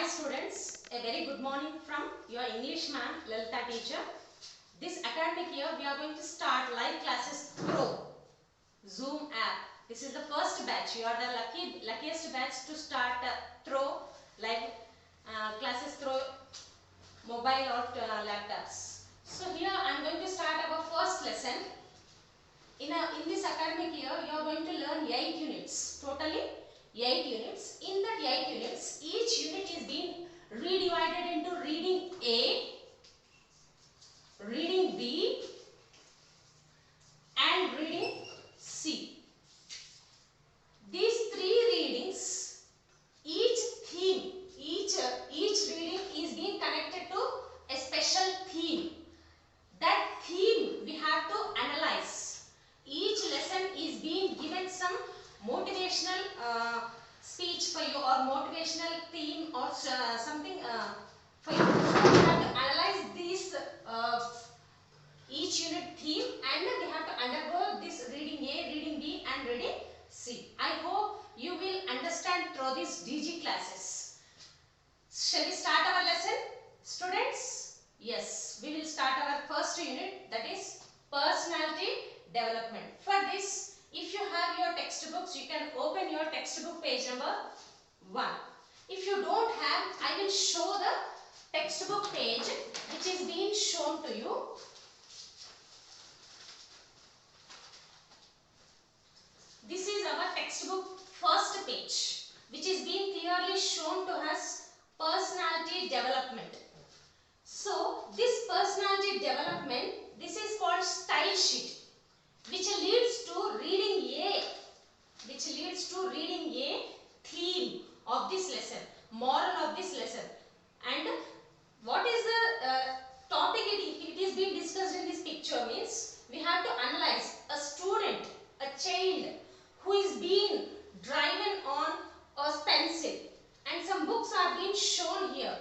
students, a very good morning from your English ma'am, Lalita teacher. This academic year we are going to start live classes through Zoom app. This is the first batch. You are the luckiest batch to start through live classes through mobile or laptops. So here I am going to start our first lesson. In this academic year, you are going to learn 8 units. Totally 8 units. In that 8 units, each unit is being redivided into reading A, reading B, and reading C. These 3 readings, each theme, each reading is being connected to a special theme. That theme we have to analyze. Each lesson is being given some motivational speech for you or motivational theme or something for you. So we have to analyze this each unit theme and we have to undergo this reading A, reading B and reading C. I hope you will understand through these DG classes. Shall we start our lesson, students? Yes, we will start our first unit, that is personality development. For this, if you have your textbooks, you can open your textbook page number 1. If you don't have, I will show the textbook page which is being shown to you. This is our textbook first page which is being clearly shown to us personality development. So this personality development, this is called style sheet, which leads to reading A, theme of this lesson, moral of this lesson. And what is the topic it is being discussed in this picture means we have to analyze a student, a child who is being driven on a pencil and some books are being shown here.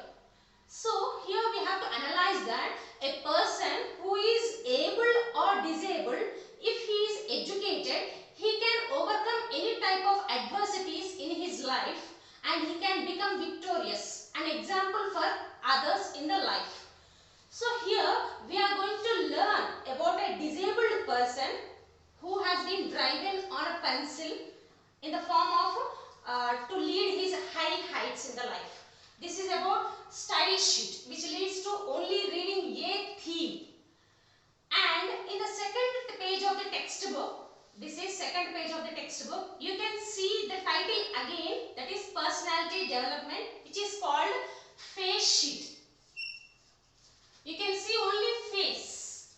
So here we have to analyze that a person who is able or disabled, if he is educated, he can overcome any type of adversities in his life and he can become victorious, an example for others in the life. So here we are going to learn about a disabled person who has been driven on a pencil in the form of to lead his high heights in the life. This is about style sheet which leads to only reading a theme. And in the second page of the textbook, this is second page of the textbook, you can see the title again, that is personality development, which is called face sheet. You can see only face,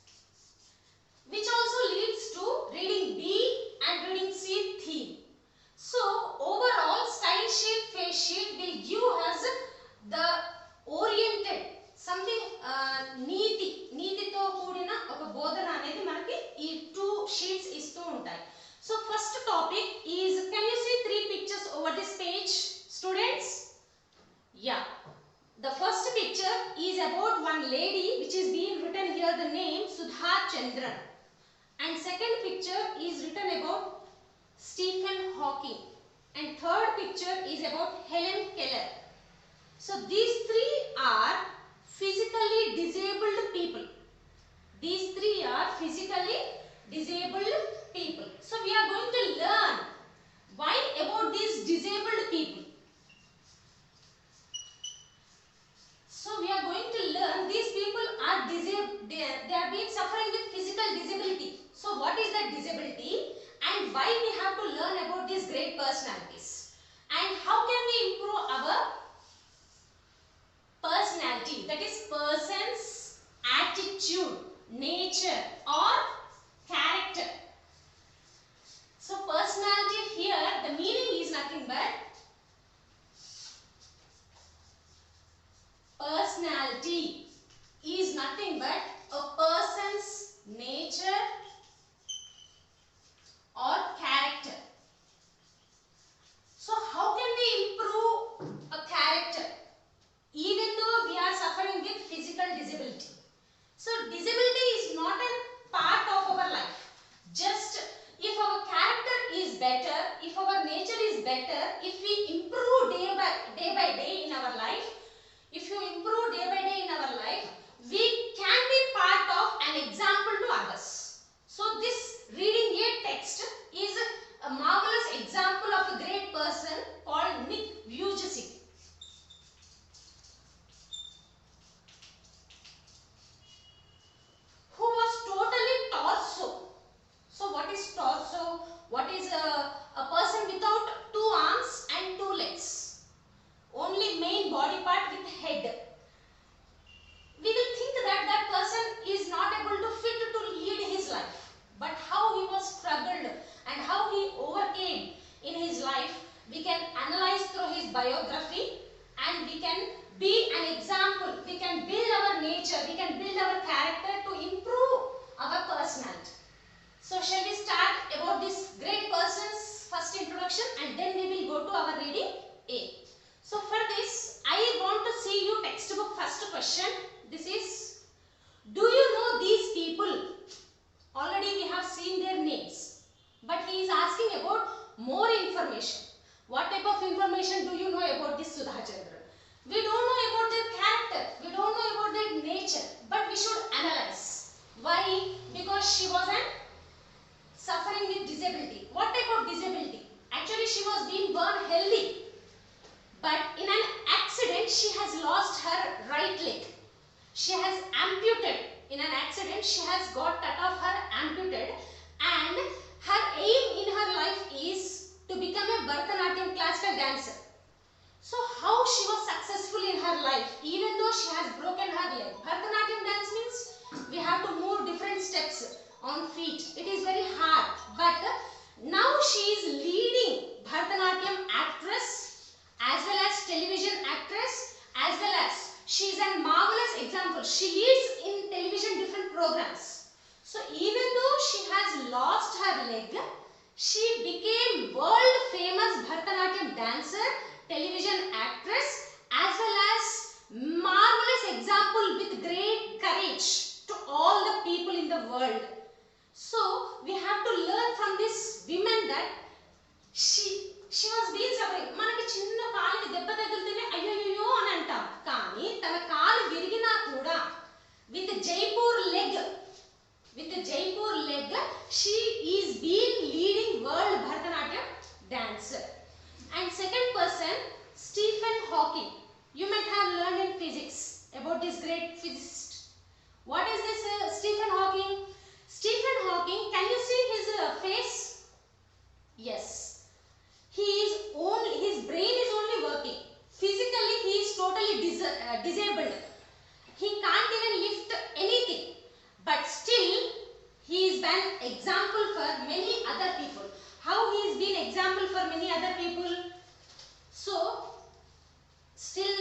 which also leads to reading B and reading C theme. So overall style sheet, face sheet will give us the oriented something నీతితో కూడిన ఒక బోధన అనేది మనకి ఈ 2 sheets ఇస్తూ ఉంటాయి. So first topic is, can you see 3 pictures over this page, students? Yeah. The first picture is about one lady which is being written here the name Sudha Chandran. And second picture is written about Stephen Hawking. And third picture is about Helen Keller. So these 3 are physically disabled people. These 3 are physically disabled people. So we are going to learn why about these disabled people. So we are going to learn these people are disabled. They are being suffering with physical disability. So what is that disability and why we have to learn about these great personalities and how can we improve our personality, that is person's attitude, nature or character. So personality here, the meaning is nothing but personality is nothing but a person's nature or character. So how can we improve a character even though we are suffering with physical disability? So disability is not a part of our life. Just if our character is better, if our nature is better, if we improve day by day in our life, and we can be an example. We can build our nature, we can build our character to improve our personality. So shall we start about this great person's first introduction, and then we will go to our reading A. So for this, I want to see you textbook first question. This is, do you know these people? Already we have seen their names, but he is asking about more information. What type of information do you know about this Sudha Chandran? We don't know about their character, we don't know about their nature, but we should analyze. Why? Because she was suffering with disability. What type of disability? Actually, she was being born healthy, but in an accident she has lost her right leg. She has amputated. In an accident she has got cut off her amputated, and her aim in her life is to become a Bharatanatyam classical dancer. So how she was successful in her life even though she has broken her leg? Bharatanatyam dance means we have to move different steps on feet. It is very hard, but now she is leading Bharatanatyam actress as well as television actress, as well as she is a marvelous example. She leads in television different programs. So even though she has lost her leg, she became world famous Bharatanatyam dancer, television actress, as well as marvelous example with great courage to all the people in the world. So we have to learn from this woman that she was being suffering. మనకి చిన్న కాలికి దెబ్బ తగిలితేనే అయ్యో అని అంటాం, కానీ తన కాలు విరిగినా కూడా with Jaipur leg she is being leading world Bharatanatyam dancer. And second person, Stephen Hawking. You might have learned in physics about this great physicist. What is this Stephen Hawking? Stephen Hawking, can you see his face? Yes. His brain is only working. Physically he is totally disabled. He can't even lift anything. But still he is an example for many other people. How he is been example for many other people? So still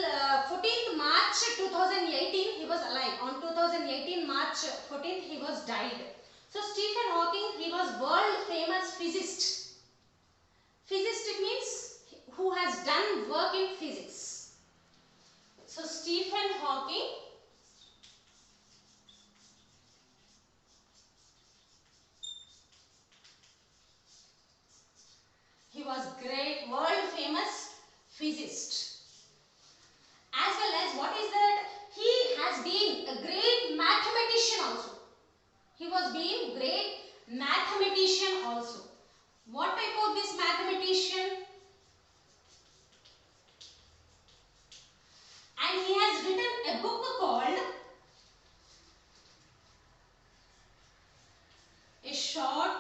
14th March 2018 he was alive. On 2018 March 14th he was died. So Stephen Hawking, he was world famous physicist. Physicist means who has done work in physics. So Stephen Hawking, he was great world famous physicist. As well as what is that? He has been a great mathematician also. He was being great mathematician also. What type of this mathematician? And he has written a book called A Short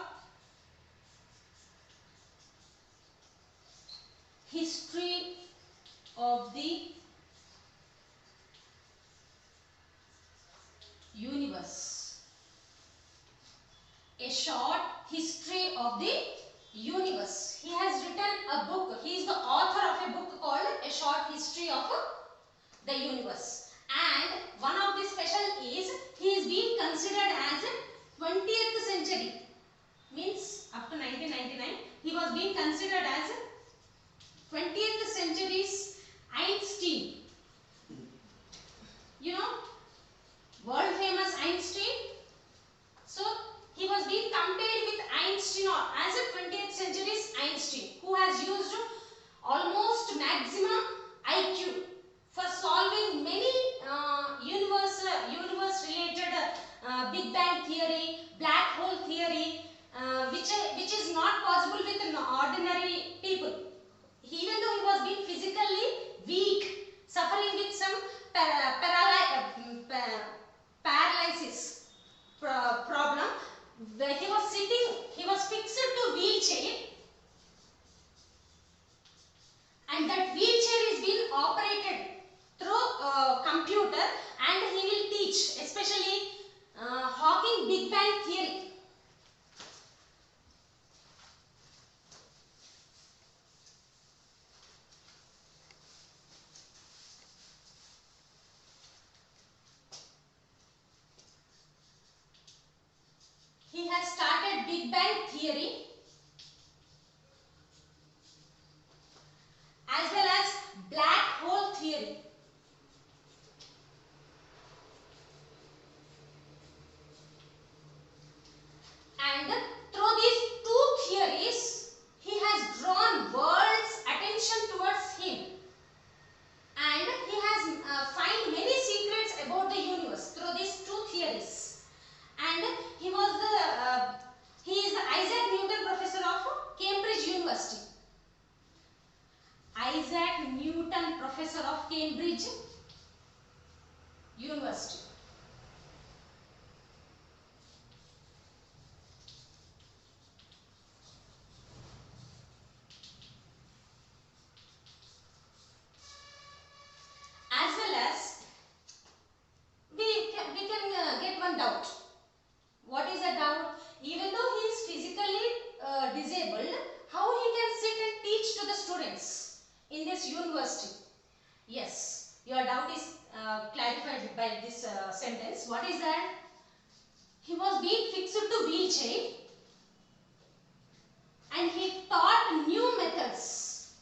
History of the Universe. A Short History of the Universe. He has written a book. He is the author of a book called A Short History of the Universe. And one of the special is he is being considered as 20th century. Means up to 1999 he was being considered as 20th century's Einstein. You know, world famous Einstein. So he was being compared with Einstein as a 20th century's Einstein, who has used almost maximum IQ for solving many universe related Big Bang theory, black hole theory, which is not possible with ordinary people. Even though he was being physically weak, suffering with some paralysis problem, where he was sitting, he was fixed to wheelchair, and that wheelchair is being operated through computer, and he will teach especially Hawking Big Bang theory. theory as well as black hole theory. And through these two theories, he has drawn world's attention towards him, and he has find many secrets about the universe through these two theories. And he was the he is the Isaac Newton Professor of Cambridge University. Isaac Newton Professor of Cambridge University. As well as we can get one doubt. What is the doubt? Even though he is physically disabled, how he can sit and teach to the students in this university? Yes, your doubt is clarified by this sentence. What is that? He was being fixed to wheelchair, and he taught new methods.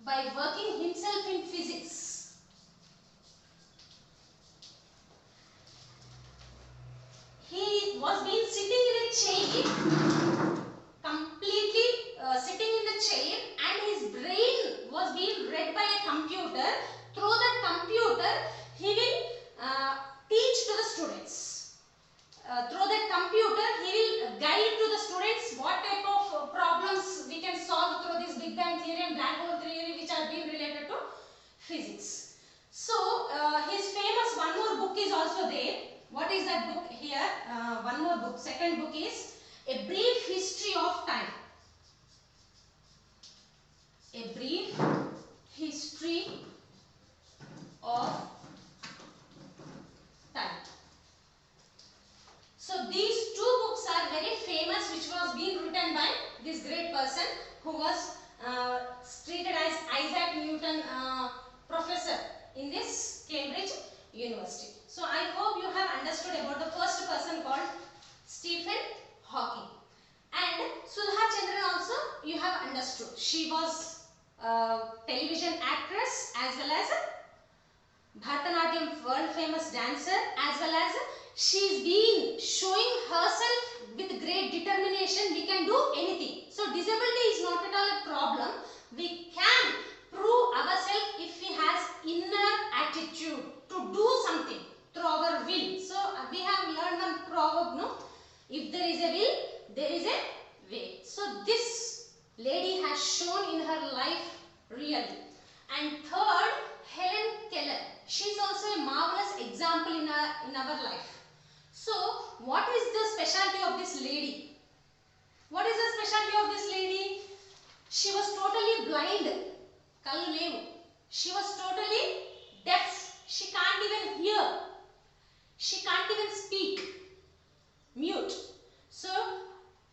By working himself in physics. He was being sitting in a chair, completely sitting in the chair, and his brain was being read by a computer. Through that computer, he will teach to the students. Through that computer, he will guide to the students what type of problems we can solve through this Big Bang theory and black hole theory, which are being related to physics. So his famous one more book is also there. What is that book here? One more book. Second book is A Brief History of Time. A Brief History of Time. So these two books are very famous, which was being written by this great person who was treated as Isaac Newton Professor in this Cambridge University. So I hope you have understood about the first person called Stephen Hawking. And Sudha Chandran also you have understood. She was a television actress as well as a Bharatanatyam world famous dancer, as well as she's been showing herself with great determination. We can do anything. So disability is not at all a problem. We can prove ourselves if we has inner attitude to do something through our will. So we have learned one proverb, no? If there is a will, there is a way. So this lady has shown in her life really. And third, Helen Keller. She is also a marvelous example in our life. So what is the specialty of this lady? What is the specialty of this lady? She was totally blind. Kallu levu. She was totally deaf. She can't even hear. She can't even speak. Mute. So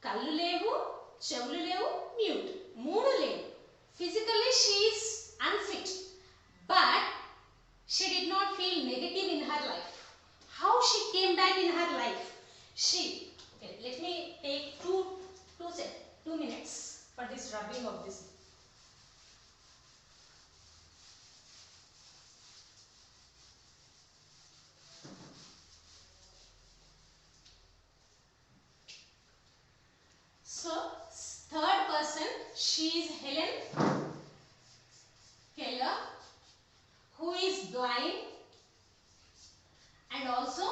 kallu levu, chevulu levu, mute. Moonu levu. Physically she is unfit, but she did not feel negative in her life. How she came back in her life? Okay, let me take two minutes for this rubbing of this. So third person, she is Helen Keller, who is blind and also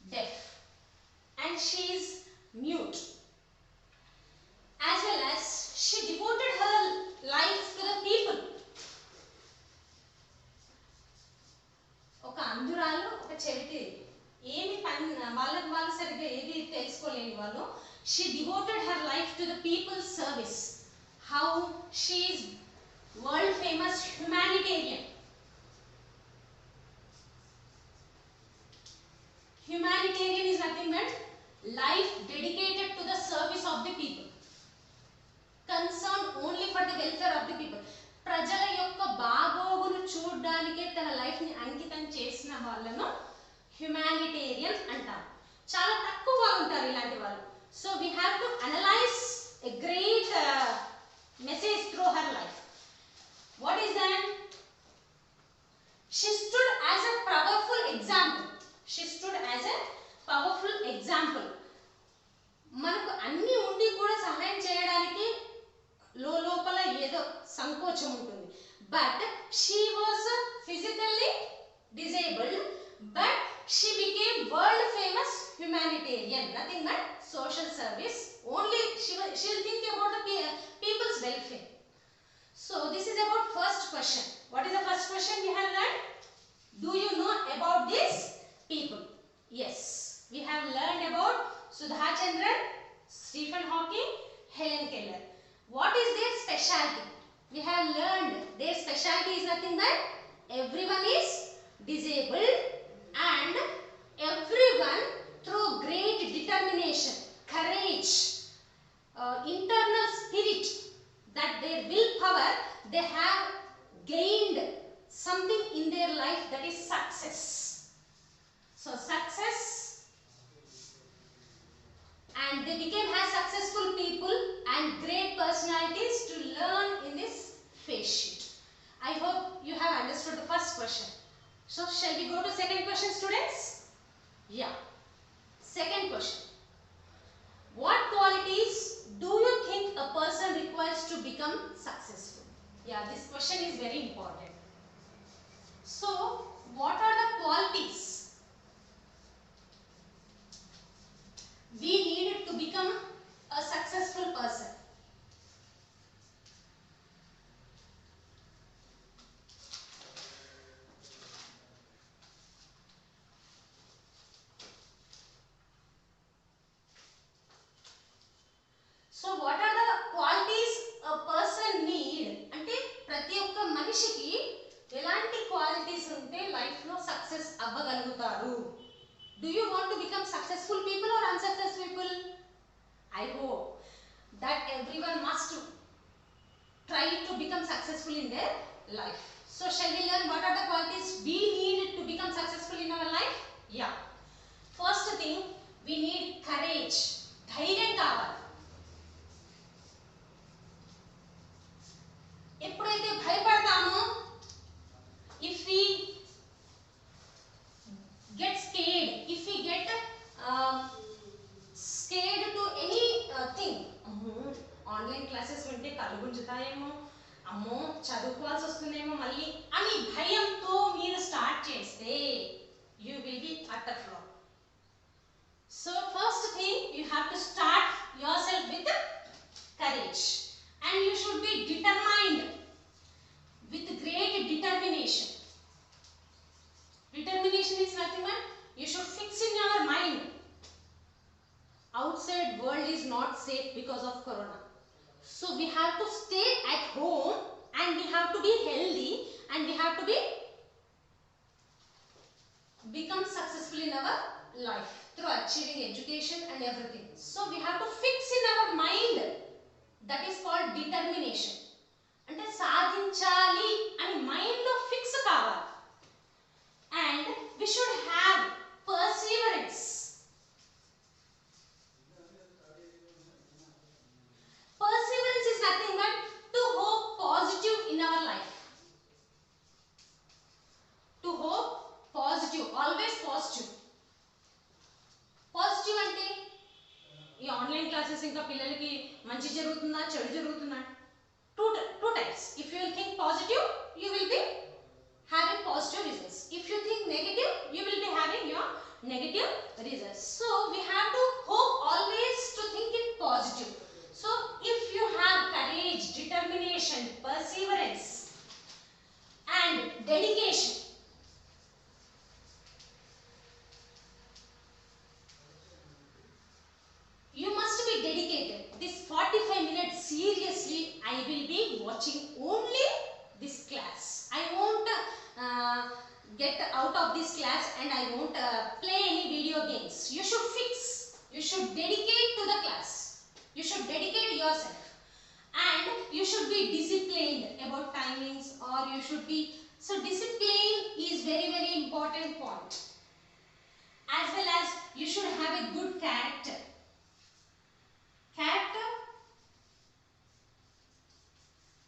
deaf, and she is mute, as well as she devoted her life to the people. ఒక అంధురాలు, ఒక చెవిటి, ఏమి వాళ్ళు సరిగ్గా ఏది తెలుసుకోలేని వాళ్ళు. She devoted her life to the people's service. How she is world famous humanitarian. Humanitarian is nothing but life dedicated to the service of the people, concerned only for the welfare of the people. ప్రజల యొక్క బాగోగులు చూడడానికే తన life ని అంకితం చేసిన వాళ్ళను humanitarian అంటారు. చాలా తక్కువగా ఉంటారు ఇలాంటి వాళ్ళు. So we have to analyse a great message through her life. What is that? She stood as a powerful example. She stood as a powerful example. మనకు అన్ని ఉండి కూడా సహాయం చేయడానికి లోపల ఏదో సంకోచం ఉంటుంది. But she was physically disabled, but she became world famous humanitarian. Nothing but social service. Only she will think about the people's welfare. So this is about first question. What is the first question we have learned? Do you know about these people? Yes, we have learned about Sudha Chandran, Stephen Hawking, Helen Keller. What is their specialty? We have learned their specialty is nothing but everyone is disabled and everyone through great determination, courage, internal spirit, that their willpower, they have gained something in their life, that is success. So success, and they became as successful people and great personalities to learn in this face sheet. I hope you have understood the first question. So shall we go to second question, students? Yeah. Second question. What qualities do you think a person requires to become successful? Yeah, this question is very important. So, what are the qualities we need to become a successful person? So what are the qualities a person need? అంటే ప్రతి ఒక్క మనిషికి ఎలాంటి qualities ఉంటే life లో success అవ్వగలుగుతారు? Do you want to become successful people or unsuccessful people? I hope that everyone must try to become successful in their life. So shall we learn what are the qualities we need to become successful in our life? Yeah. First thing, we need courage. ధైర్యం కావాలి. ఎప్పుడైతే భయపడతామో, if we get scared, if we get scared to any thing, online classes వింటే కళ్ళు గుంజుతాయేమో, అమ్మో చదువుకోవాల్సి వస్తుందేమో మళ్ళీ అని భయంతో మీరు స్టార్ట్ చేస్తే you will be utter flop. So first thing, you have to start yourself with courage, and you should be determined with great determination. Determination is nothing but you should fix in your mind, outside world is not safe because of corona. So we have to stay at home and we have to be healthy and we have to become successful in our life through achieving education and everything. So we have to fix in our mind, that is called determination. అంటే సాధించాలి అని mind లో fix కావాలి. And we should have perseverance. Perseverance is nothing but to hope positive in our life. To hope positive, always positive. Positive అంటే ఈ online classes ఇంకా పిల్లలకి మంచి జరుగుతుందా చెడు జరుగుతుందా? Two types. If you will think positive, you will be having positive results. If you think negative, you will be having your negative results. So we have to hope always to think in positive. So if you have courage, determination, perseverance and dedication, you must be dedicated. This 45 minutes, seriously, I will be watching only this class. I won't get out of this class and I won't play any video games. You should fix. You should dedicate to the class. You should dedicate yourself. And you should be disciplined about timings, or you should be... So discipline is very, very important point. as well as you should have a good character. Character,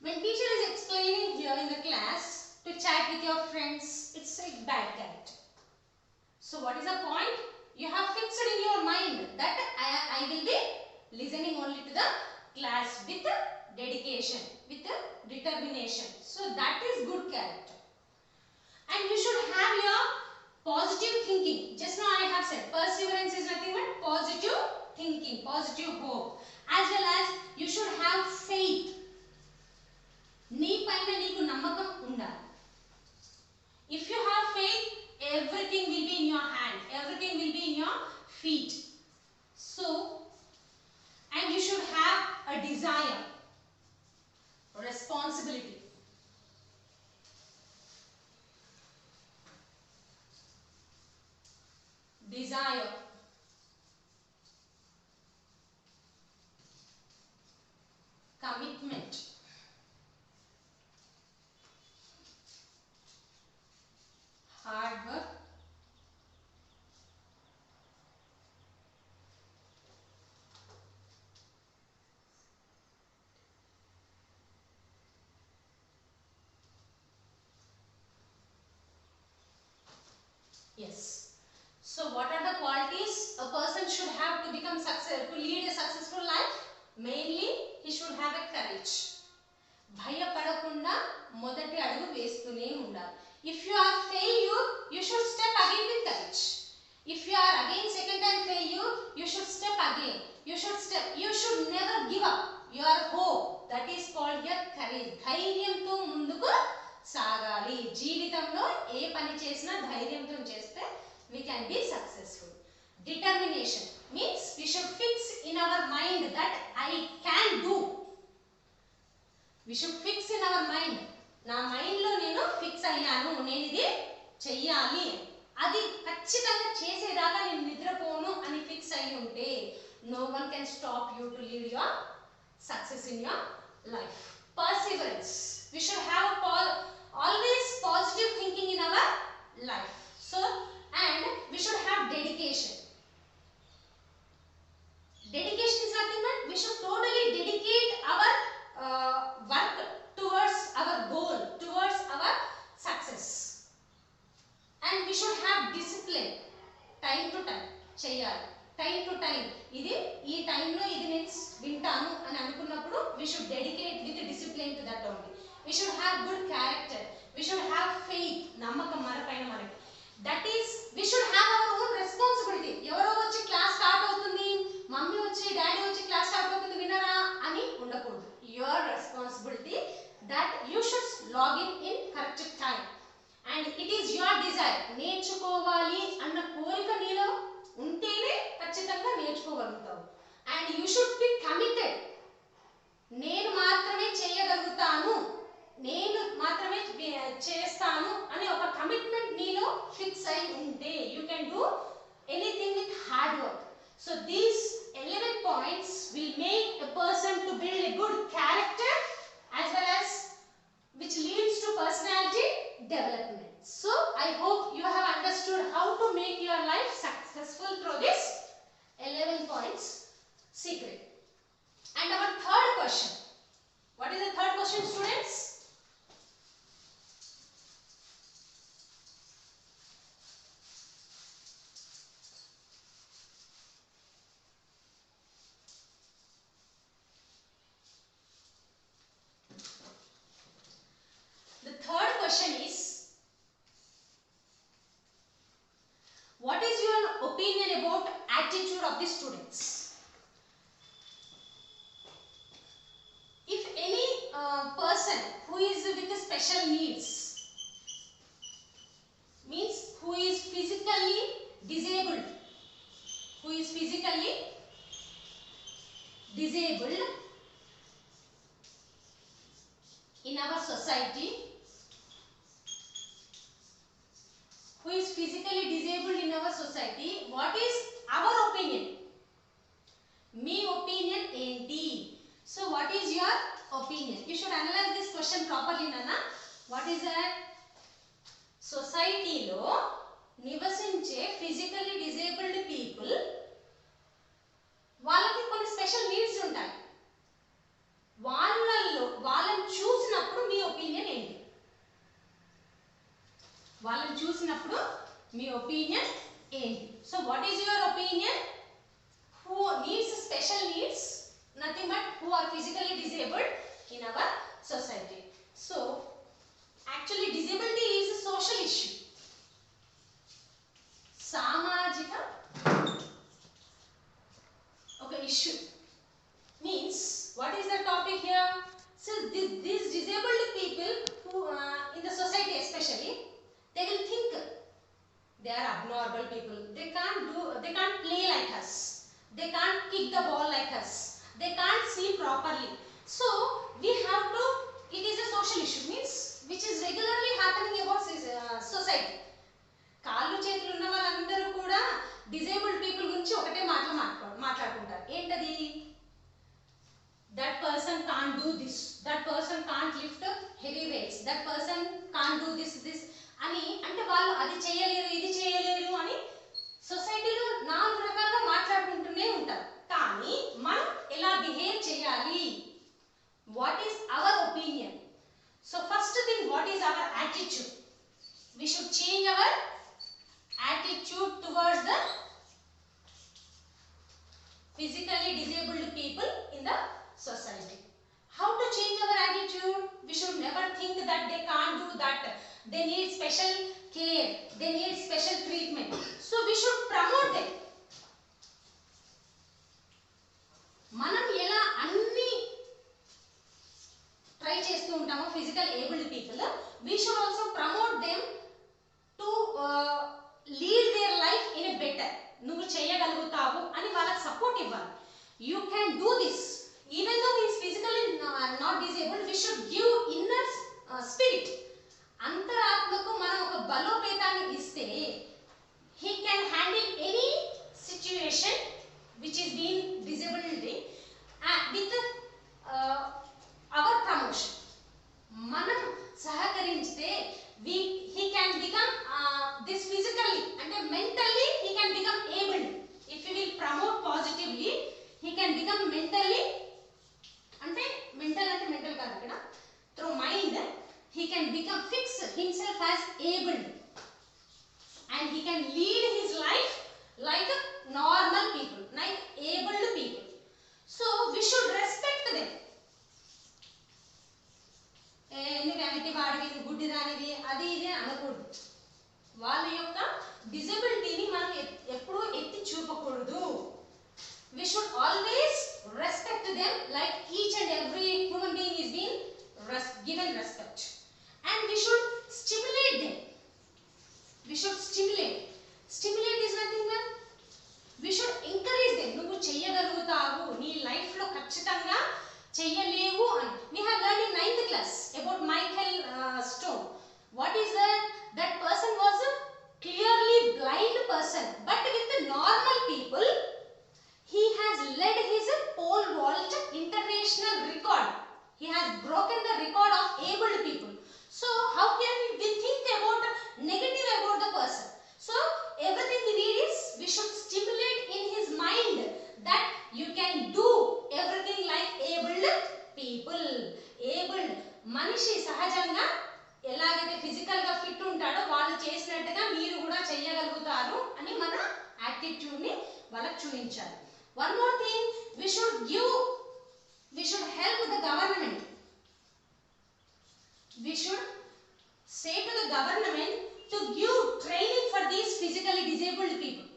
when teacher is explaining here in the class to chat with your friends, it's a bad character. So what is the point? You have fixed in your mind that I will be listening only to the class with dedication, with determination. So that is good character. And you should have your positive thinking. Just now I have said perseverance is nothing but positive thinking, positive hope. As well as you should have faith. నీ పైన నీకు నమ్మకం ఉండాలి. If you have faith, everything will be in your hand, everything will be in your feet. So, and you should have a desire, responsibility. Desire, commitment, hard work, yes. So what are the qualities a person should have to become successful, to lead a successful life? Mainly, he should have a courage. భయపడకుండా మొదటి అడుగు వేస్తూనే ఉండాలి. If you are failure, you should step again with courage. If you are again second time failure, you should step again. You should never give up your hope. That is called your courage. ధైర్యంతో ముందుకు సాగాలి. జీవితంలో ఏ పని చేసినా ధైర్యంతో చేస్తే we can be successful. Determination means we should fix in our mind that I can do. We should fix in our mind. నా mind లో నేను ఫిక్స్ అయ్యాను, నేను ఇది చెయ్యాలి, అది ఖచ్చితంగా చేసేదాకా నేను నిద్రపోను అని ఫిక్స్ అయి ఉంటే no one can stop you to lead your success in your life. Perseverance, we should have always positive thinking in our life. So, and we should have dedication. Dedication is nothing but we should totally dedicate our work towards our goal, towards our success. And we should have discipline. Time to time cheyali. Time to time ఇది ఈ time లో ఇది నేను వింటాను అని అనుకున్నప్పుడు we should dedicate with discipline to that only. We should have good character. We should have faith. నమ్మకం మనపైన మనకి. That is, we should have our own responsibility. ఎవరో వచ్చి క్లాస్ స్టార్ట్ అవుతుంది, మమ్మీ వచ్చి డాడీ వచ్చి క్లాస్ స్టార్ట్ అవుతుంది వినరా అని ఉండకూడదు. Your responsibility that you should log in correct time. And it is your desire. నేర్చుకోవాలి అన్న కోరిక నీలో ఉంటేనే ఖచ్చితంగా నేర్చుకోగలుగుతావు. And you should be committed. నేను మాత్రమే చేయగలుగుతాను, నేను మాత్రమే చేస్తాను అనే ఒక కమిట్మెంట్ నీలో ఫిక్స్ అయి ఉంటే you can do anything with hard work. So these 11 points will make a person to build a good character as well as which leads to personality development. So I hope you have understood how to make your life successful through this 11 points secret. And our third question. What is the third question, students? The third question is, what is your opinion about attitude of the students? If any person who is with special needs, means who is physically disabled, in our society, who is physically disabled in our society, what is our opinion? Me opinion enti? So what is your opinion? You should analyze this question properly, Nana. What is that? Society lo నివసించే physically disabled people వాళ్ళకి కొన్ని special needs ఉంటాయి. వాళ్ళని చూసినప్పుడు మీ opinion ఏంటి? వాళ్ళని చూసినప్పుడు మీ opinion ఏంటి? So what is your opinion? Who needs special needs? Nothing but who are physically disabled in our society. So actually disability is a social issue. Samajika okay issue means what is the topic here? So these disabled people who in the society especially, they will think they are abnormal people. They can't play like us. They can't kick the ball like us. They can't see properly. So we have to, it is a social issue means which is regularly happening about society. కాళ్ళు చేతులు ఉన్న వాళ్ళందరూ కూడా disabled people గురించి ఒకటే మాట్లాడుకుంటారు. ఏంటది? That person can't do this, that person can't lift heavy weights, that person can't do this అని. అంటే వాళ్ళు అది చేయలేరు ఇది చేయలేరు అని సొసైటీలో 4 రకాలుగా మాట్లాడుకుంటూనే ఉంటారు. కానీ మనం ఎలా బిహేవ్ చేయాలి? What is our opinion? So first thing, what is our attitude? we should change our attitude towards the physically disabled people in the society. How to change our attitude? We should never think that they can't do that, they need special care, they need special treatment. So we should promote them. మనం ఎలా అన్ని try చేస్తూ ఉంటామో physical abled people, we should also promote them to lead their life in a better. నువ్వు చేయగలుగుతావు అని వాళ్ళకి support ఇవ్వాలి. You can do this. Even though he is physically not disabled, we should give inner spirit. అంతరాత్మకు మనం ఒక బలోపేతాన్ని ఇస్తే he can handle any situation which is being disability with our promotion. మనం సహకరిస్తే he can become this physically and mentally he can become able. If we will promote positively, he can become mentally అంటే mental కాదు ఇక్కడ, through mind he can become fix himself as able and he can lead his life like normal people, like abled people. So we should respect them. నువ్వు వెనక్కి వాడివి, నువ్వు గుడ్డిదానివి, అది ఇది అనకూడదు. వాళ్ళ యొక్క డిజబిలిటీని మనం ఎప్పుడూ ఎత్తి చూపకూడదు. We should always respect them like each and every human being is being given respect. And we should stimulate them. We should stimulate. Stimulate is nothing but we should encourage them. నువ్వు చేయగలుగుతావు, నీ లైఫ్లో ఖచ్చితంగా చెయ్యలేవు అని. We have learned in 9th class about Michael Stone. What is that? That person was a clearly blind person, but with the normal people he has led his pole vault international record. He has broken the record of abled people. So how can we think about negative about the person? So everything we need is we should stimulate in his mind that you can do everything like abled people. Abled మనిషి సహజంగా ఎలాగైతే physical గా fit ఉంటాడో వాళ్ళు చేసినట్టుగా మీరు కూడా చేయగలుగుతారు అని మన యాటిట్యూడ్ ని వాళ్ళకి చూపించాలి. One more thing, we should help the government. We should say to the government to give training for these physically disabled people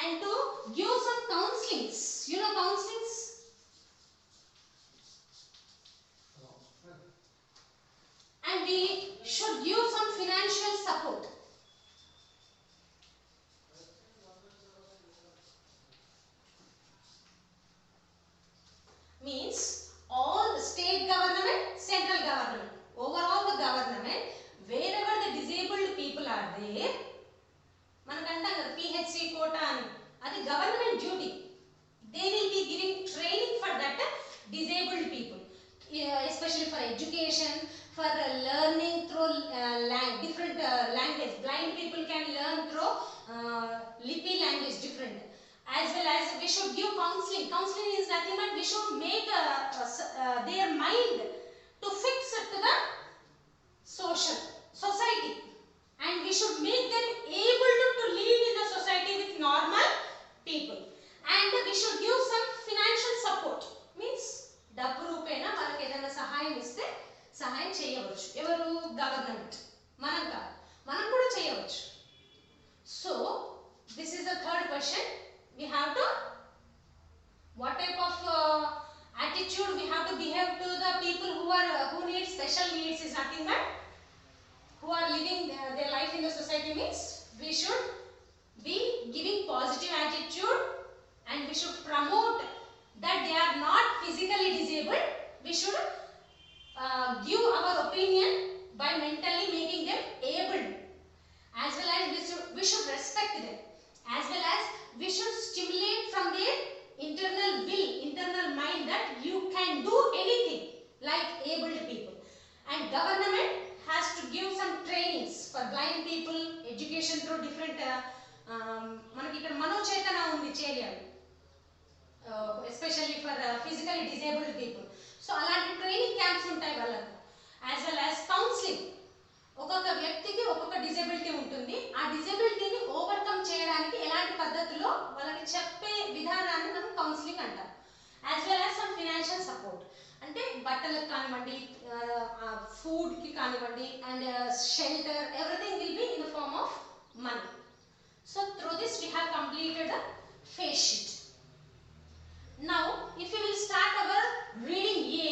and to give some counselings. You know counselings? And we should give some financial support. Means all state government, central government, overall the government, wherever the disabled people are there, మనకంటాం కదా PHC quota అని, అది government duty. They will be giving training for that disabled people, especially for education, for learning as well as we should give counseling. Counseling is nothing but we should make their mind to fix to the society, and we should make them able to live in the society with normal people, and we should give some financial support, means డబ్బు రూపేనా వాళ్ళకి ఏదైనా సహాయం ఇస్తే సహాయం చేయవచ్చు. ఎవరు? Government. మనం కాదు, మనం కూడా చేయవచ్చు. So this is the third question. We have to, what type of attitude we have to behave to the people who need special needs is nothing but who are living their life in the society, means we should be giving positive attitude, and we should promote that they are not physically disabled. We should give our opinion by mentally making them able, as well as we should respect them, as well as we should stimulate from their internal will, internal mind that you can do anything like abled people. And government has to give some trainings for blind people, education through different మనకి ఇక్కడ మనోచేతన ఉంది చేయాలి, especially for physically disabled people. So అలాంటి training camps ఉంటాయి వాళ్ళకు, as well as counselling. ఒక్కొక్క వ్యక్తికి ఒక్కొక్క డిజేబిలిటీ ఉంటుంది. ఆ డిజేబిలిటీని ఓవర్కమ్ చేయడానికి ఎలాంటి పద్ధతిలో వాళ్ళకి చెప్పే విధానాన్ని మనం కౌన్సిలింగ్ అంటాం. As well as some financial support, అంటే బట్టలకు కానివ్వండి, ఫుడ్కి కానివ్వండి, and shelter, everything will be in the form of money. So through this we have completed the face sheet. Now if we will start our reading A,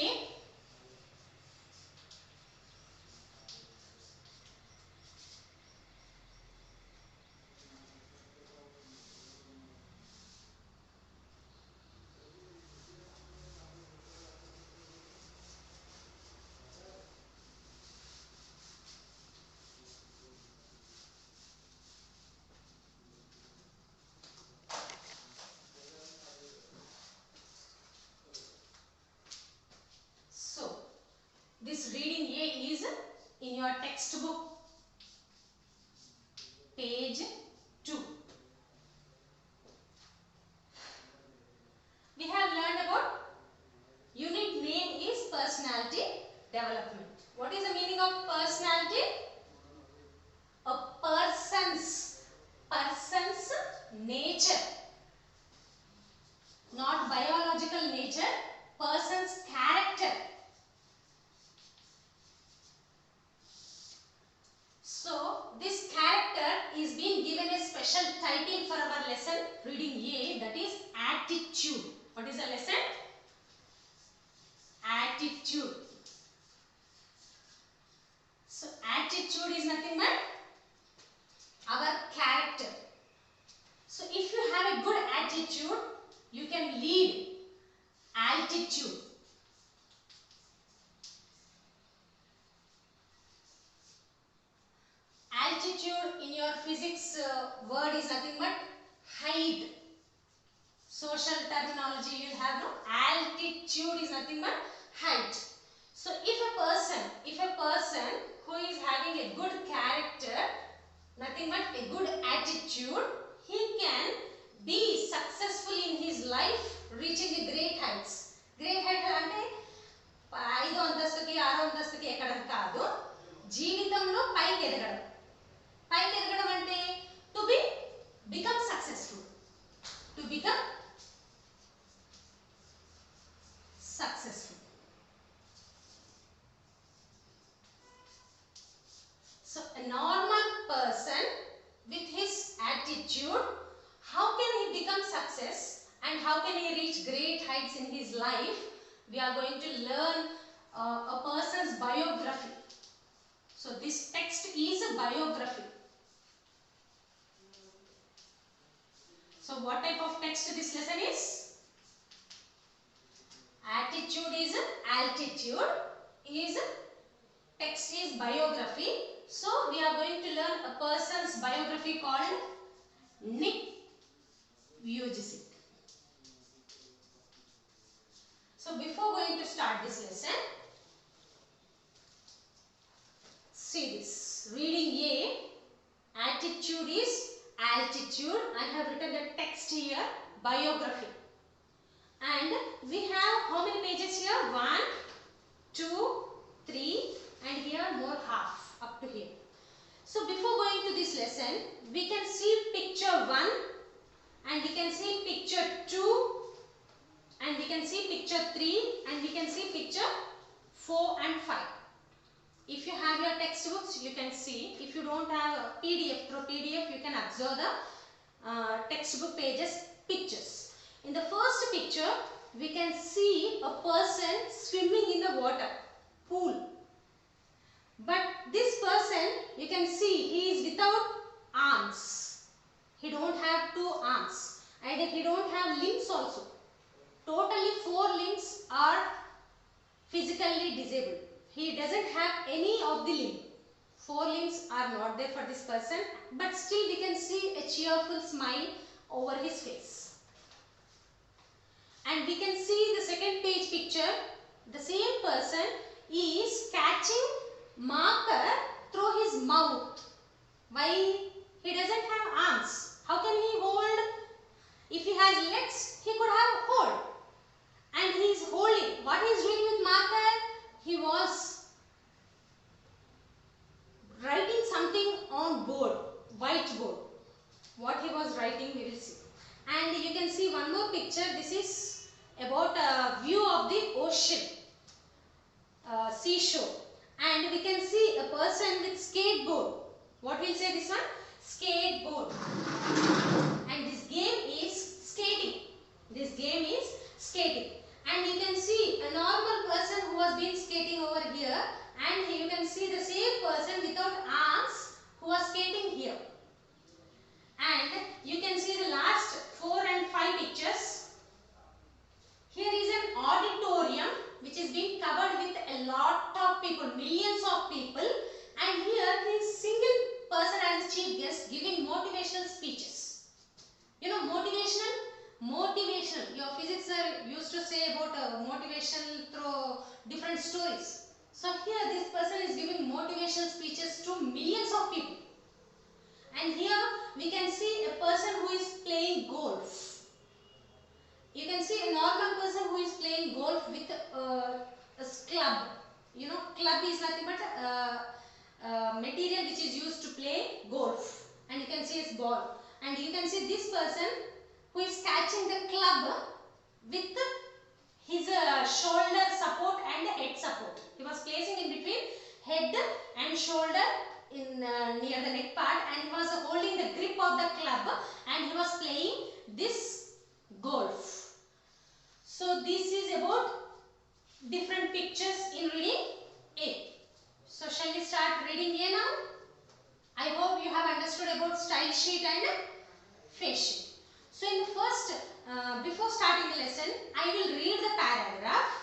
this reading A is in your textbook, page 2. We have learned about unit name is personality development. What is the meaning of personality? A person's nature, not biological nature, person's character. So this character is being given a special title for our lesson reading A, that is attitude. What is the lesson? Attitude. So attitude is nothing but our character. So if you have a good attitude, you can lead altitude. Altitude in your physics word is nothing but height. Social terminology you have, no? Altitude is nothing but height. So if a person who is having a good character, nothing but a good attitude, he can be successful in his life, reaching the great heights. Great height అంటే 5వ అంతస్తుకి 6వ అంతస్తుకి ఎక్కడం కాదు, జీవితంలో పైకి ఎదగడం. పైకి ఎదగడం అంటే to become successful. To become successful. So a normal person with his attitude, how can he become success and how can he reach great heights in his life? We are going to learn a person's biography. So this text is a biography. So what type of text this lesson is? Attitude is altitude, text is biography. So we are going to learn a person's biography called Nick Vujicic. So before going to start this lesson, see this reading A, attitude is altitude. I have written the text here biography. And we have how many pages here? 1, 2, 3 and here more half up to here. So before going to this lesson, we can see picture 1 and we can see picture 2 and we can see picture 3 and we can see picture 4 and 5. If you have your textbooks, you can see. If you don't have a PDF, through PDF you can observe the textbook pages pictures. In the first picture, we can see a person swimming in the water, pool. But this person, you can see, he is without arms. He don't have 2 arms and he don't have limbs also. Totally 4 limbs are physically disabled. He doesn't have any of the limb. 4 limbs are not there for this person, but still we can see a cheerful smile over his face. And we can see the second page picture. The same person is catching marker through his mouth. Why? He doesn't have arms. How can he hold? If he has legs, he could have hold. And he is holding. What he is doing with marker? He was writing something on board, whiteboard. What he was writing, we will see. And you can see one more picture. This is about a view of the ocean, seashore. And we can see a person with skateboard. What will say this one? Skateboard. And this game is skating. This game is skating. And you can see a normal person who has been skating over here. And you can see the same person without arms who was skating here. And you can see the last 4 and 5 pictures. Here is an auditorium which is being covered with a lot of people, millions of people. And here is single person as chief guest giving motivational speeches. You know, motivational. Your physics sir used to say about motivation through different stories. So here this person is giving motivational speeches to millions of people. And here we can see a person who is playing golf. You can see a normal person who is playing golf with a club. You know, club is nothing but material which is used to play golf. And you can see his ball. And you can see this person who is catching the club with his shoulder support and head support. He was placing in between head and shoulder in near the neck part, and he was holding the grip of the club and he was playing this golf. So this is about different pictures in reading A. So shall we start reading A now? I hope you have understood about style sheet and face sheet. So in the first, before starting the lesson, I will read the paragraph.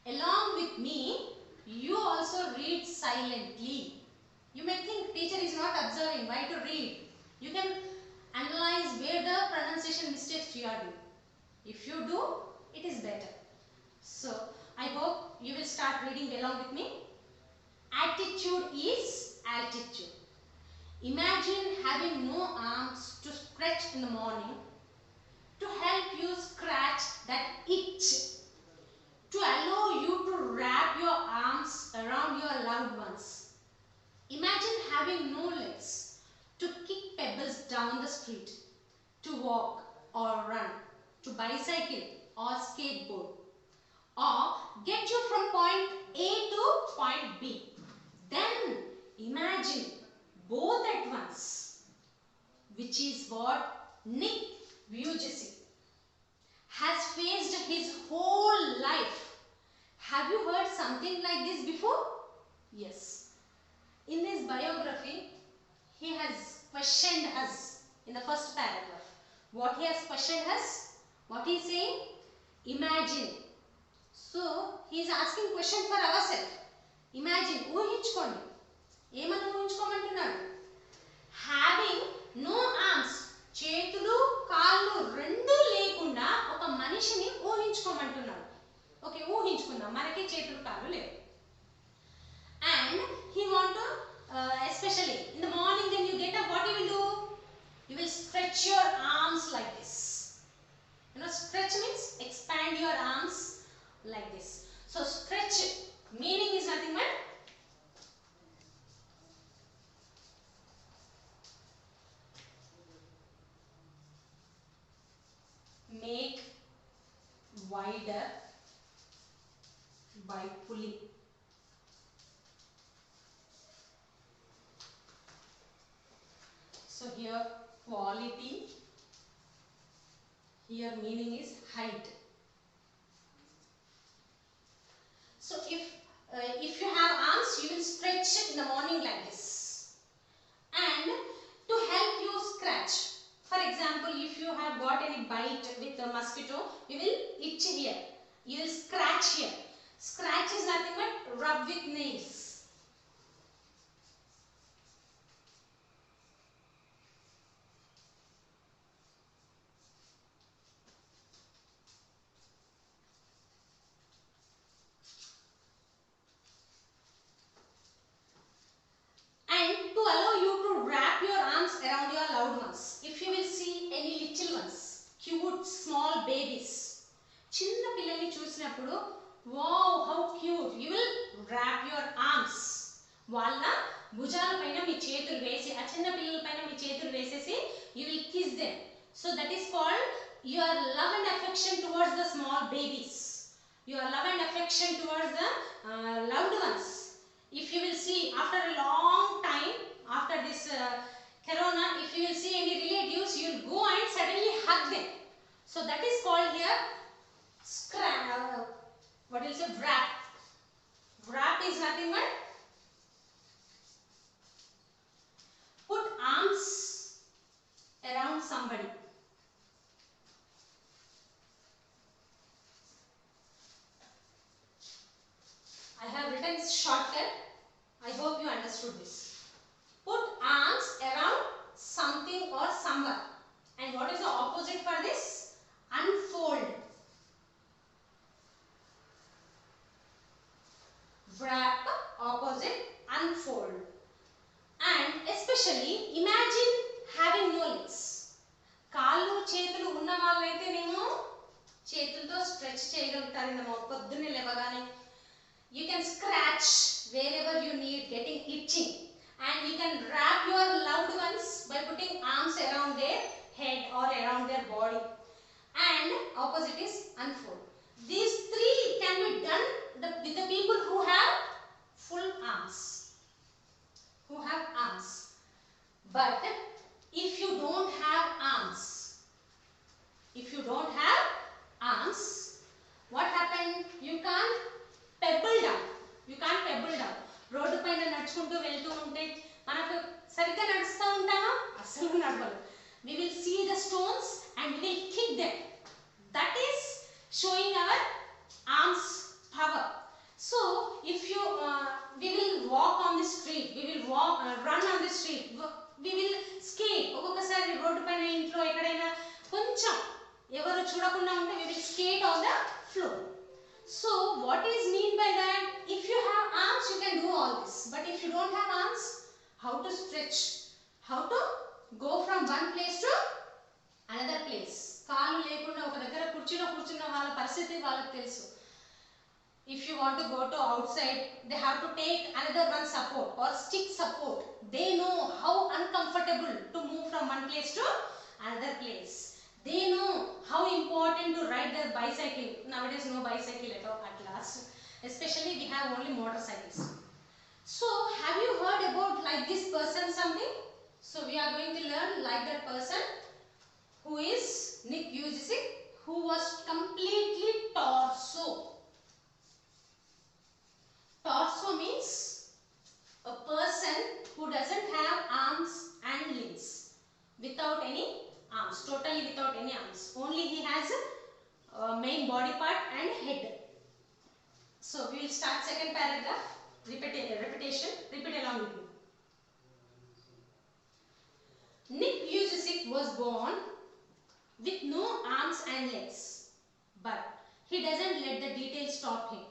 Along with me, you also read silently. You may think teacher is not observing, why to read? You can analyze where the pronunciation mistakes you are doing. If you do, it is better. So I hope you will start reading along with me. Attitude is altitude. Imagine having no arms to stretch in the morning, to help you scratch that itch, to allow you to wrap your arms around your loved ones. Imagine having no legs to kick pebbles down the street, to walk or run, to bicycle or skateboard, or get you from point A to point B. Then imagine both at once, which is what Nick Vujicic has faced his whole life. Have you heard something like this before? Yes. In his biography, he has questioned us in the first paragraph. What he has questioned us? What he is saying? Imagine. So, he is asking question for ourselves. Imagine. ఊహించుకోండి. ఏమని ఊహించుకోమంటున్నాడు? Having no arms. చేతులు కాళ్ళు రెండు లేకుండా ఒక మనిషిని ఊహించుకోమంటున్నాడు. Okay, ఊహించుకుందాం. మనకి చేతులు కాళ్ళు లేవు. And he want to especially in the morning when you get up, what you will do? You will stretch your arms like this. your arms like this. So stretch meaning is nothing but make wider by pulling. So here quality, here meaning is height. So if you have arms, you will stretch in the morning like this. And to help you scratch, for example, if you have got any bite with a mosquito, you will itch here, you will scratch here. Scratch is nothing but rub with nails. And to allow you to wrap your arms around your loved ones, if you will see any little ones, cute small babies, చిన్న పిల్లల్ని చూసినప్పుడు wow how cute, you will wrap your arms, వాళ్ళ భుజాల పైన మీ చేతులు వేసి, ఆ చిన్న పిల్లల పైన మీ చేతులు వేసేసి you will kiss them. So that is called your love and affection towards the small babies, your love and affection towards the loved ones. If you will see after a long time, after this corona, if you will see any relatives, you will go and suddenly hug them. So that is called here what is a wrap. Wrap is nothing but put arms around somebody. I have written shortcut. I hope you understood this. Put arms around something or someone. And what is the opposite for this? Unfold. Wrap, opposite, unfold. And especially imagine having no legs. కాళ్ళు చేతులు ఉన్న వాళ్ళైతే నేను చేతులతో stretch చేయగలుగుతారు. పొద్దున్నే లేవగానే you can scratch wherever you need, getting itching, and you can wrap your loved ones by putting arms around their head or around their body. And opposite is unfold. These three can be done with the people who have full arms, who have arms. But if you don't have arms, what happened? You can't pebble down. Road పైన నడుచుకుంటూ వెళ్తూ ఉంటే మనకు సరిగ్గా నడుస్తూ ఉంటామా? అస్సలు నడవదు. We will see the stones and we will kick them. That is showing our arms power. So if you we will walk on the street, we will run on the street, we will skate. ఒక్కొక్కసారి road పైన ఇంట్లో ఎక్కడైనా కొంచెం ఎవరు చూడకుండా ఉంటే we will skate on the floor. So what is mean by that? If you have arms, you can do all this. But if you don't have arms, how to stretch? How to go from one place to another place? కాళ్ళు లేకుండా ఒక దగ్గర కూర్చున్న వాళ్ళ పరిస్థితి వాళ్ళకి తెలుసు. If you want to go to outside, they have to take another one support or stick support. They know how uncomfortable to move from one place to another place. They know how important to ride their bicycle. Nowadays no bicycle at last. Especially we have only motorcycles. So have you heard about like this person something? So we are going to learn like that person who is Nick Vujicic, who was completely torso. Torso means a person who doesn't have arms and limbs, without any arms, totally without any arms. Only he has a main body part and head. So we will start second paragraph. Repetition. Repeat along with me. Nick Vujicic was born with no arms and legs, but he doesn't let the details stop him.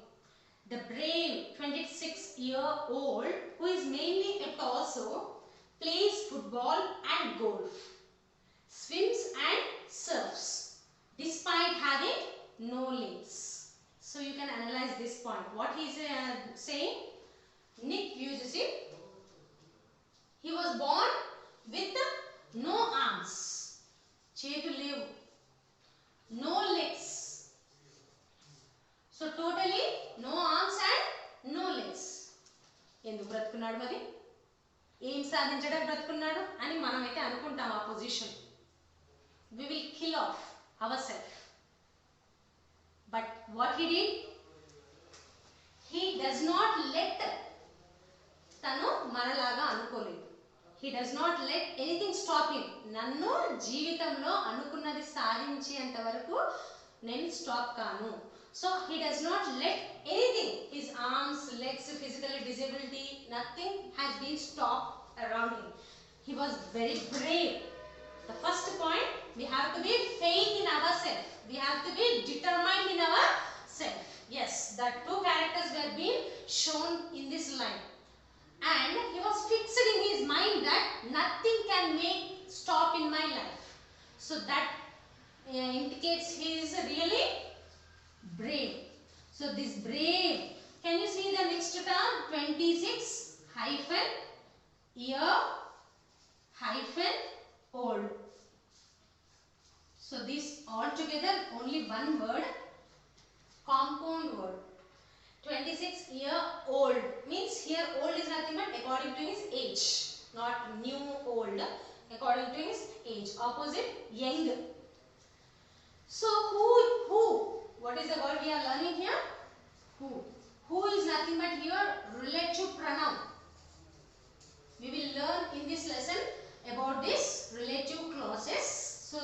The brave 26-year-old, who is mainly a torso, plays football and golf, swims and surfs, despite having no legs. So you can analyze this point. What he is saying? Nick Vujicic, he was born with no arms, చేతులు లేవు, no legs. So totally no arms and no legs. ఎందుకు బ్రతుకున్నాడు మరి? ఏం సాధించడానికి బ్రతుకున్నాడు అని మనమైతే అనుకుంటాం ఆ position. We will kill off ourselves. But what he did? He does not let, తను మనలాగా అనుకోలేదు. He does not let anything stop him. నన్ను జీవితంలో అనుకున్నది సాధించేంత వరకు నేను స్టాప్ కాను. So he does not let anything, his arms, legs, physical disability, nothing has been stopped around him. He was very brave. The first point, we have to be faith in ourselves. We have to be determined in ourselves. Yes, the two characters were being shown in this line. And he was fixed in his mind that nothing can make stop in my life. So that indicates he is really brave. So this brave, can you see the next term? 26 hyphen year hyphen old. So this all together only one word, compound word. 26-year-old means here old is nothing but according to his age, not new old, according to his age. Opposite young. So who? What is the word we are learning here? Who? Who is nothing but here relative pronoun. We will learn in this lesson about this relative clauses. So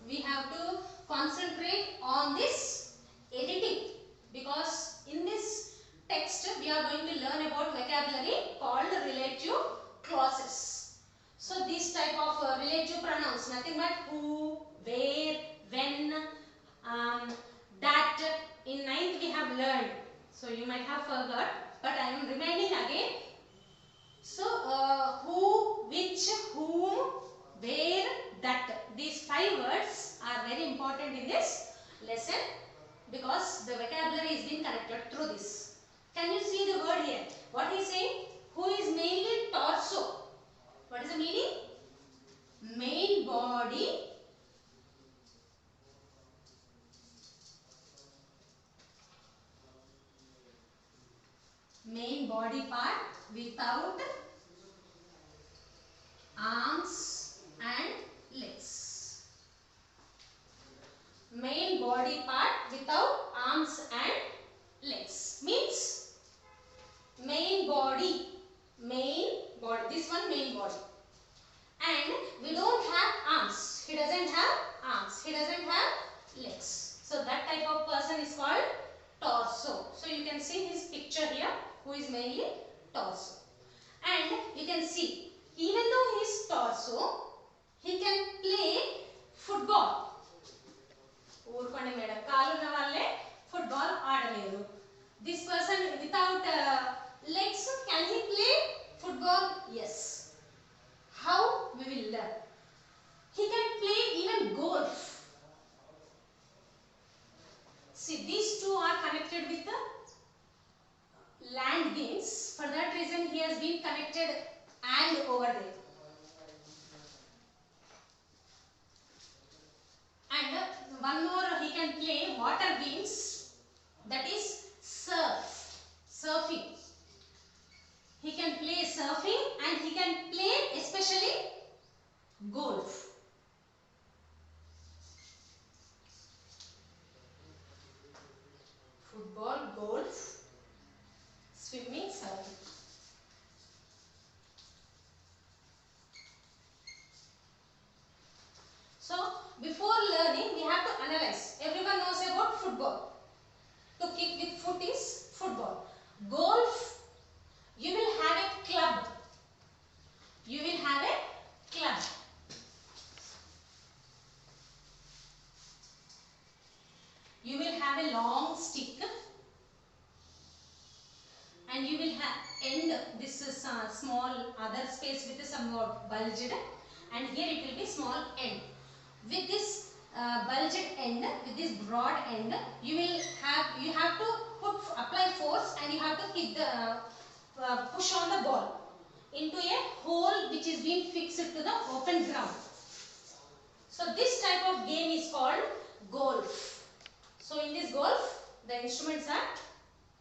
we have to concentrate on this editing, because in this text we are going to learn about vocabulary called relative clauses. So this type of relative pronouns, nothing but who, where, when, that in 9th we have learned. So you might have forgot, but I am reminding again. So who, which, whom, where, that. These 5 words are very important in this lesson, because the vocabulary is being connected through this. Can you see the word here? What he is saying? Who is mainly torso. What is the meaning? Main body. Main body part without arms and legs. Main body part without arms and legs means main body, this one main body, and we don't have arms. He doesn't have arms, he doesn't have legs. So that type of person is called torso. So you can see his picture here, who is mainly torso. And you can see, even though he is torso, he can play football. ఊరుకోండి madam, కాలున్న వాళ్ళే football ఆడలేరు. This person without legs, can he play football? Yes. How? We will learn. He can play even golf. See, these two are connected with the land games. For that reason he has been connected and over there. And one more, he can play water games, that is surfing. He can play surfing and he can play especially golf. Football, golf, swimming, surfing. So before learning we have to analyze. Everyone knows about football. To kick with foot is football. Golf, you will have a club. You will have a club. You will have a long stick, and you will have end. This is small other space with somewhat bulged, and here it will be small end. With this bulged end, with this broad end, you have to apply force, and you have to hit the push on the ball into a hole which is being fixed to the open ground. So this type of game is called golf. So in this golf, the instruments are,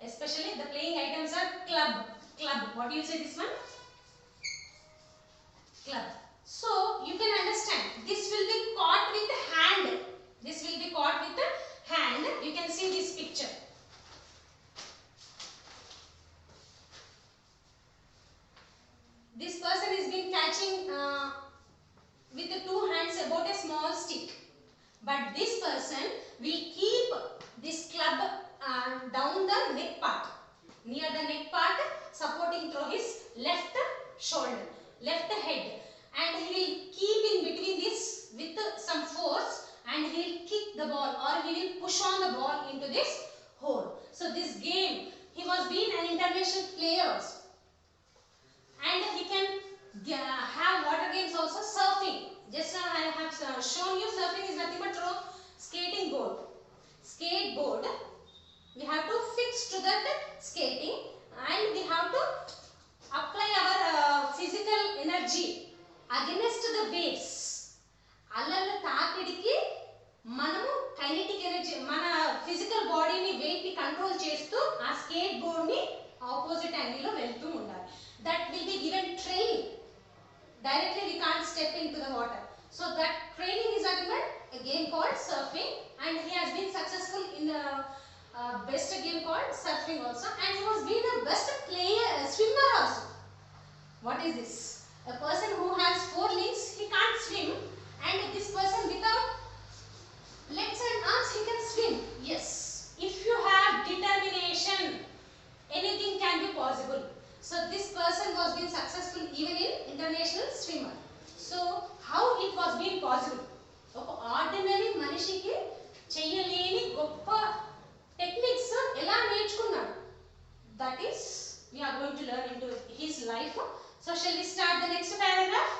especially the playing items are club. What do you say this one? Club. So you can understand, this will be caught with the hand. This will be caught with the hand. You can see this picture. This person is been catching with the two hands about a small stick. But this person will keep this club down the neck part, near the neck part, supporting through his left shoulder, left head, and he will keep in between this with some force, and he will kick the ball, or he will push on the ball into this hole. So this game, he was being an international player also. And he can have water games also. Surfing, just now I have shown you, surfing is nothing but through skating board. Skateboard, we have to fix to that skating, and we have to apply our physical energy against the waves. అలల తాకిడికి మనము kinetic energy, మన physical బాడీని, wait ని control చేస్తూ ఆ skate board ని opposite angle లో వెళ్తూ ఉండాలి. That will be given training. Directly we can't step into the water. So that training is given a game called surfing, and he has been successful in the best game called surfing also, and he was being the best player, swimmer also. What is this? A person who has 4 legs, he can't swim, and this person without legs and arms, he can swim. Yes, if you have determination, anything can be possible. So this person was being successful even in international swimmer. So how it was being possible? ఒక ordinary మనిషికి చేయలేని గొప్ప techniques ఎలా నేర్చుకున్నాడు? That is, we are going to learn into his life. So shall we start the next paragraph?